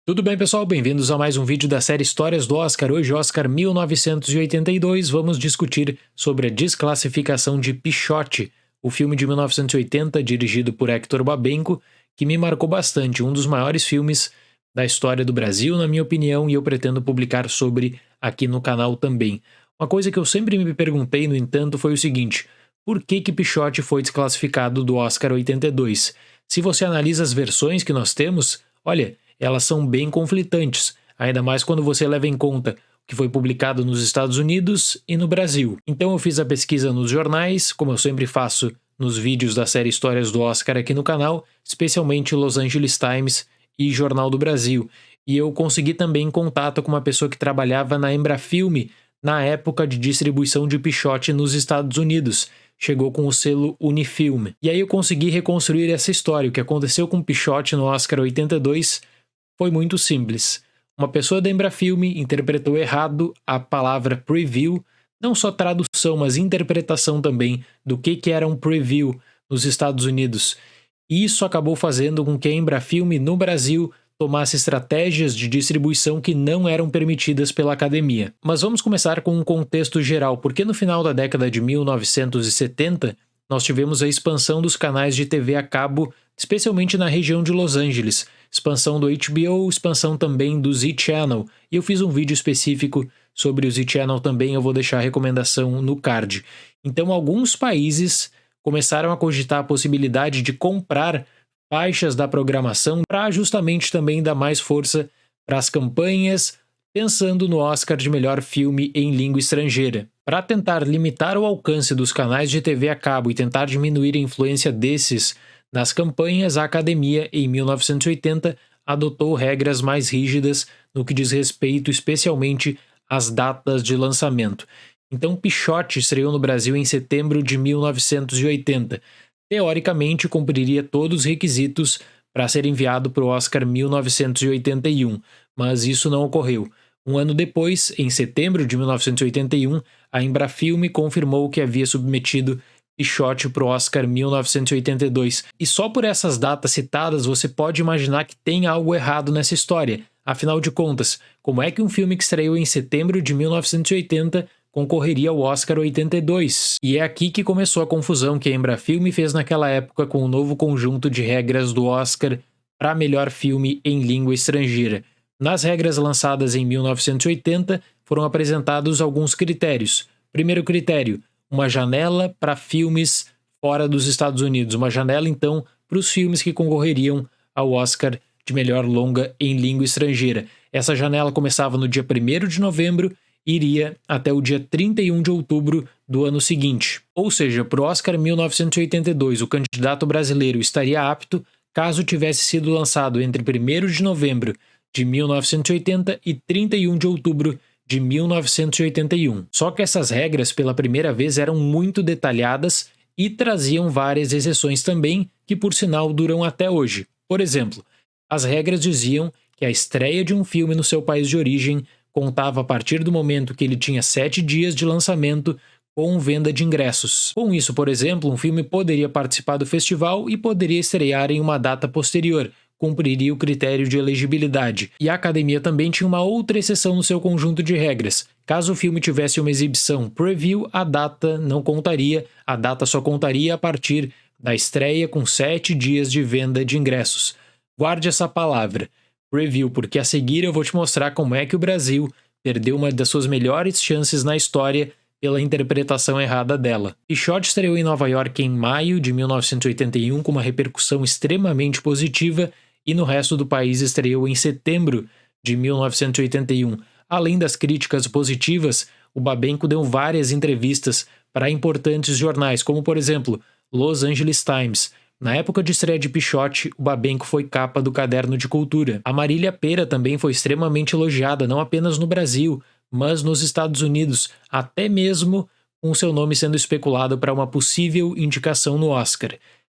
Tudo bem, pessoal? Bem-vindos a mais um vídeo da série Histórias do Oscar. Hoje, Oscar 1982, vamos discutir sobre a desclassificação de Pichote, o filme de 1980 dirigido por Hector Babenco, que me marcou bastante, um dos maiores filmes da história do Brasil, na minha opinião, e eu pretendo publicar sobre aqui no canal também. Uma coisa que eu sempre me perguntei, no entanto, foi o seguinte: por que Pichote foi desclassificado do Oscar 82? Se você analisa as versões que nós temos, olha, elas são bem conflitantes, ainda mais quando você leva em conta o que foi publicado nos Estados Unidos e no Brasil. Então eu fiz a pesquisa nos jornais, como eu sempre faço nos vídeos da série Histórias do Oscar aqui no canal, especialmente Los Angeles Times e Jornal do Brasil. E eu consegui também contato com uma pessoa que trabalhava na Embrafilme na época de distribuição de Pichote nos Estados Unidos. Chegou com o selo Unifilm. E aí eu consegui reconstruir essa história. O que aconteceu com Pichote no Oscar 82 foi muito simples. Uma pessoa da Embrafilme interpretou errado a palavra preview, não só tradução, mas interpretação também do que era um preview nos Estados Unidos. E isso acabou fazendo com que a Embrafilme no Brasil tomasse estratégias de distribuição que não eram permitidas pela academia. Mas vamos começar com um contexto geral, porque no final da década de 1970, nós tivemos a expansão dos canais de TV a cabo, especialmente na região de Los Angeles, expansão do HBO, expansão também do Z-Channel, e eu fiz um vídeo específico sobre o Z-Channel também, eu vou deixar a recomendação no card. Então alguns países começaram a cogitar a possibilidade de comprar faixas da programação para justamente também dar mais força para as campanhas, pensando no Oscar de melhor filme em língua estrangeira. Para tentar limitar o alcance dos canais de TV a cabo e tentar diminuir a influência desses nas campanhas, a Academia, em 1980, adotou regras mais rígidas no que diz respeito especialmente às datas de lançamento. Então, Pichote estreou no Brasil em setembro de 1980. Teoricamente, cumpriria todos os requisitos para ser enviado para o Oscar 1981, mas isso não ocorreu. Um ano depois, em setembro de 1981, a Embrafilme confirmou que havia submetido Pichote para o Oscar 1982. E só por essas datas citadas você pode imaginar que tem algo errado nessa história. Afinal de contas, como é que um filme que estreou em setembro de 1980 concorreria ao Oscar 82? E é aqui que começou a confusão que a Embrafilme fez naquela época com o novo conjunto de regras do Oscar para melhor filme em língua estrangeira. Nas regras lançadas em 1980, foram apresentados alguns critérios. Primeiro critério: uma janela para filmes fora dos Estados Unidos. Uma janela, então, para os filmes que concorreriam ao Oscar de melhor longa em língua estrangeira. Essa janela começava no dia 1º de novembro e iria até o dia 31 de outubro do ano seguinte. Ou seja, para o Oscar 1982, o candidato brasileiro estaria apto caso tivesse sido lançado entre 1º de novembro de 1980 e 31 de outubro de 1981. Só que essas regras, pela primeira vez, eram muito detalhadas e traziam várias exceções também, que por sinal duram até hoje. Por exemplo, as regras diziam que a estreia de um filme no seu país de origem contava a partir do momento que ele tinha 7 dias de lançamento com venda de ingressos. Com isso, por exemplo, um filme poderia participar do festival e poderia estrear em uma data posterior, cumpriria o critério de elegibilidade. E a Academia também tinha uma outra exceção no seu conjunto de regras. Caso o filme tivesse uma exibição preview, a data não contaria, a data só contaria a partir da estreia com 7 dias de venda de ingressos. Guarde essa palavra, preview, porque a seguir eu vou te mostrar como é que o Brasil perdeu uma das suas melhores chances na história pela interpretação errada dela. Pichote estreou em Nova York em maio de 1981 com uma repercussão extremamente positiva e no resto do país estreou em setembro de 1981. Além das críticas positivas, o Babenco deu várias entrevistas para importantes jornais, como por exemplo, Los Angeles Times. Na época de estreia de Pichote, o Babenco foi capa do Caderno de Cultura. A Marília Pêra também foi extremamente elogiada, não apenas no Brasil, mas nos Estados Unidos, até mesmo com seu nome sendo especulado para uma possível indicação no Oscar.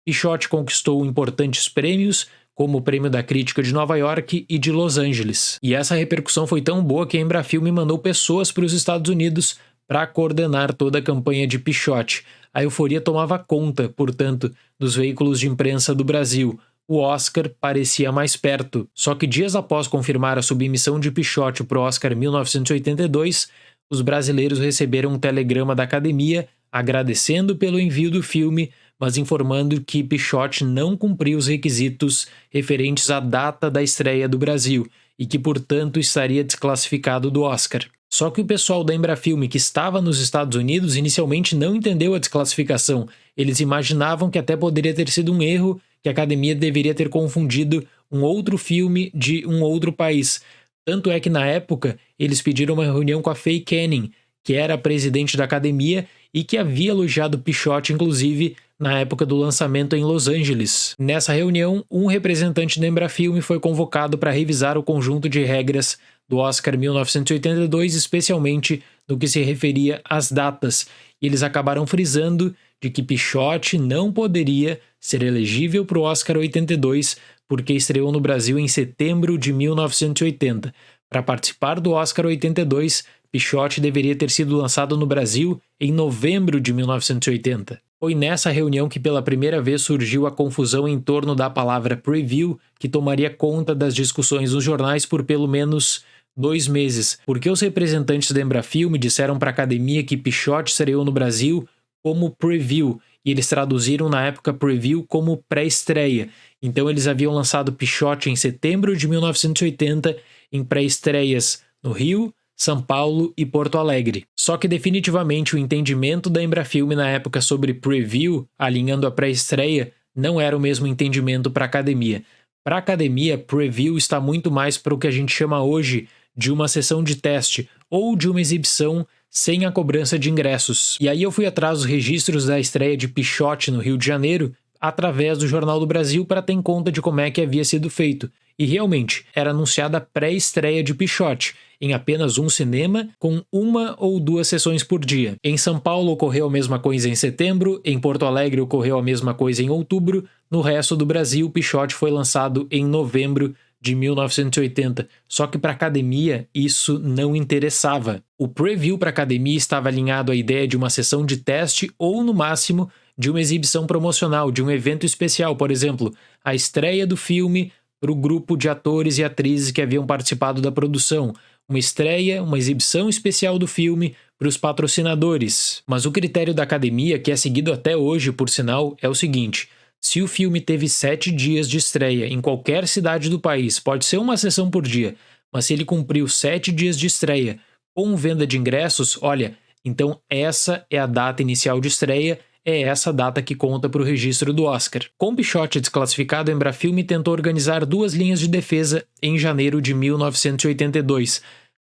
Pichote conquistou importantes prêmios, como o Prêmio da Crítica de Nova York e de Los Angeles. E essa repercussão foi tão boa que a Embrafilme mandou pessoas para os Estados Unidos para coordenar toda a campanha de Pichote. A euforia tomava conta, portanto, dos veículos de imprensa do Brasil. o Oscar parecia mais perto. Só que dias após confirmar a submissão de Pichote para o Oscar 1982, os brasileiros receberam um telegrama da Academia agradecendo pelo envio do filme, mas informando que Pichote não cumpriu os requisitos referentes à data da estreia do Brasil e que, portanto, estaria desclassificado do Oscar. Só que o pessoal da Embrafilme, que estava nos Estados Unidos, inicialmente não entendeu a desclassificação. Eles imaginavam que até poderia ter sido um erro, que a Academia deveria ter confundido um outro filme de um outro país. Tanto é que, na época, eles pediram uma reunião com a Faye Canning, que era a presidente da Academia e que havia elogiado Pichote, inclusive, na época do lançamento em Los Angeles. Nessa reunião, um representante da Embrafilme foi convocado para revisar o conjunto de regras do Oscar 1982, especialmente no que se referia às datas. E eles acabaram frisando de que Pichote não poderia ser elegível para o Oscar 82 porque estreou no Brasil em setembro de 1980. Para participar do Oscar 82, Pichote deveria ter sido lançado no Brasil em novembro de 1980. Foi nessa reunião que pela primeira vez surgiu a confusão em torno da palavra preview, que tomaria conta das discussões nos jornais por pelo menos 2 meses, porque os representantes da Embrafilme disseram para a Academia que Pichote estreou no Brasil como preview, e eles traduziram na época preview como pré-estreia. Então eles haviam lançado Pichote em setembro de 1980 em pré-estreias no Rio, São Paulo e Porto Alegre. Só que definitivamente o entendimento da Embrafilme na época sobre preview, alinhando a pré-estreia, não era o mesmo entendimento para a Academia. Para a Academia, preview está muito mais para o que a gente chama hoje de uma sessão de teste ou de uma exibição sem a cobrança de ingressos. E aí eu fui atrás dos registros da estreia de Pichote no Rio de Janeiro através do Jornal do Brasil para ter em conta de como é que havia sido feito. E realmente, era anunciada a pré-estreia de Pichote, em apenas um cinema, com 1 ou 2 sessões por dia. Em São Paulo ocorreu a mesma coisa em setembro, em Porto Alegre ocorreu a mesma coisa em outubro, no resto do Brasil, Pichote foi lançado em novembro de 1980. Só que para a Academia isso não interessava. O preview para a Academia estava alinhado à ideia de uma sessão de teste ou, no máximo, de uma exibição promocional, de um evento especial, por exemplo, a estreia do filme para o grupo de atores e atrizes que haviam participado da produção, uma estreia, uma exibição especial do filme para os patrocinadores. Mas o critério da Academia, que é seguido até hoje, por sinal, é o seguinte: se o filme teve 7 dias de estreia em qualquer cidade do país, pode ser uma sessão por dia, mas se ele cumpriu 7 dias de estreia com venda de ingressos, olha, então essa é a data inicial de estreia, é essa data que conta para o registro do Oscar. Com Pichote desclassificado, a Embrafilme tentou organizar 2 linhas de defesa em janeiro de 1982.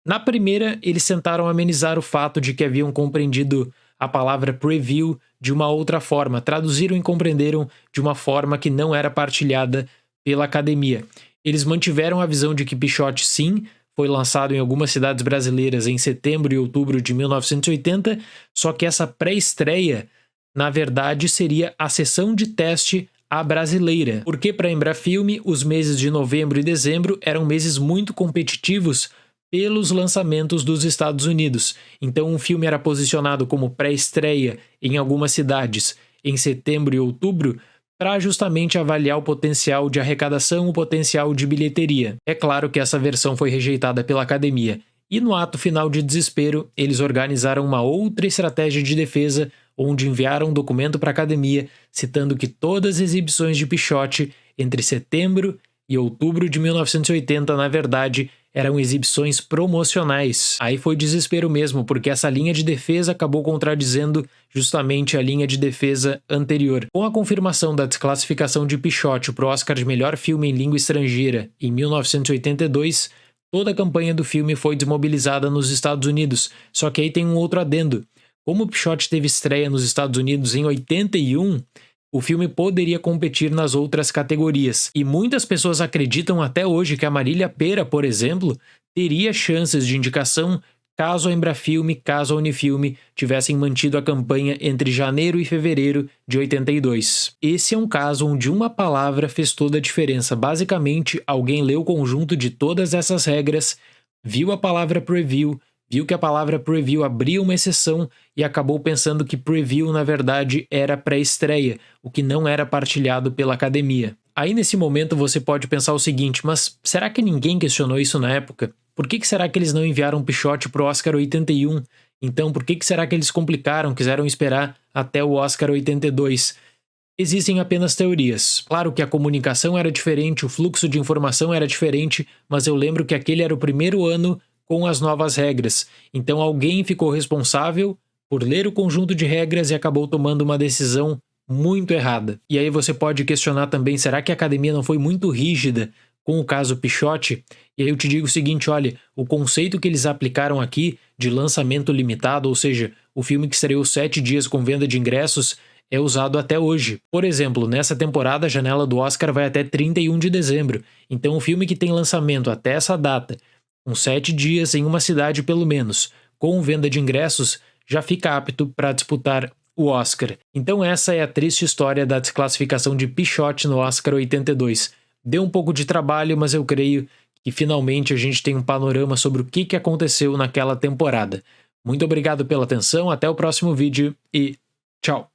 Na primeira, eles tentaram amenizar o fato de que haviam compreendido a palavra preview de uma outra forma, traduziram e compreenderam de uma forma que não era partilhada pela Academia. Eles mantiveram a visão de que Pichote, sim, foi lançado em algumas cidades brasileiras em setembro e outubro de 1980, só que essa pré-estreia, na verdade, seria a sessão de teste à brasileira, porque para a Embrafilme os meses de novembro e dezembro eram meses muito competitivos pelos lançamentos dos Estados Unidos. Então um filme era posicionado como pré-estreia em algumas cidades em setembro e outubro para justamente avaliar o potencial de arrecadação, o potencial de bilheteria. É claro que essa versão foi rejeitada pela Academia. E no ato final de desespero, eles organizaram uma outra estratégia de defesa, onde enviaram um documento para a Academia citando que todas as exibições de Pichote entre setembro e outubro de 1980, na verdade, eram exibições promocionais. Aí foi desespero mesmo, porque essa linha de defesa acabou contradizendo justamente a linha de defesa anterior. Com a confirmação da desclassificação de Pichote para o Oscar de melhor filme em língua estrangeira em 1982, toda a campanha do filme foi desmobilizada nos Estados Unidos. Só que aí tem um outro adendo. Como o Pichote teve estreia nos Estados Unidos em 81, o filme poderia competir nas outras categorias. E muitas pessoas acreditam até hoje que a Marília Pêra, por exemplo, teria chances de indicação caso a Embrafilme, caso a Unifilme tivessem mantido a campanha entre janeiro e fevereiro de 82. Esse é um caso onde uma palavra fez toda a diferença. Basicamente, alguém leu o conjunto de todas essas regras, viu a palavra preview, viu que a palavra preview abria uma exceção e acabou pensando que preview, na verdade, era pré-estreia, o que não era partilhado pela Academia. Aí nesse momento você pode pensar o seguinte, mas será que ninguém questionou isso na época? Por que será que eles não enviaram Pichote pro Oscar 81? Então por que será que eles complicaram, quiseram esperar até o Oscar 82? Existem apenas teorias. Claro que a comunicação era diferente, o fluxo de informação era diferente, mas eu lembro que aquele era o primeiro ano com as novas regras. Então alguém ficou responsável por ler o conjunto de regras e acabou tomando uma decisão muito errada. E aí você pode questionar também, será que a academia não foi muito rígida com o caso Pichote? E aí eu te digo o seguinte, olha, o conceito que eles aplicaram aqui de lançamento limitado, ou seja, o filme que estreou 7 dias com venda de ingressos, é usado até hoje. Por exemplo, nessa temporada a janela do Oscar vai até 31 de dezembro, então o filme que tem lançamento até essa data, com 7 dias em uma cidade pelo menos, com venda de ingressos, já fica apto para disputar o Oscar. Então essa é a triste história da desclassificação de Pichote no Oscar 82. Deu um pouco de trabalho, mas eu creio que finalmente a gente tem um panorama sobre o que aconteceu naquela temporada. Muito obrigado pela atenção, até o próximo vídeo e tchau!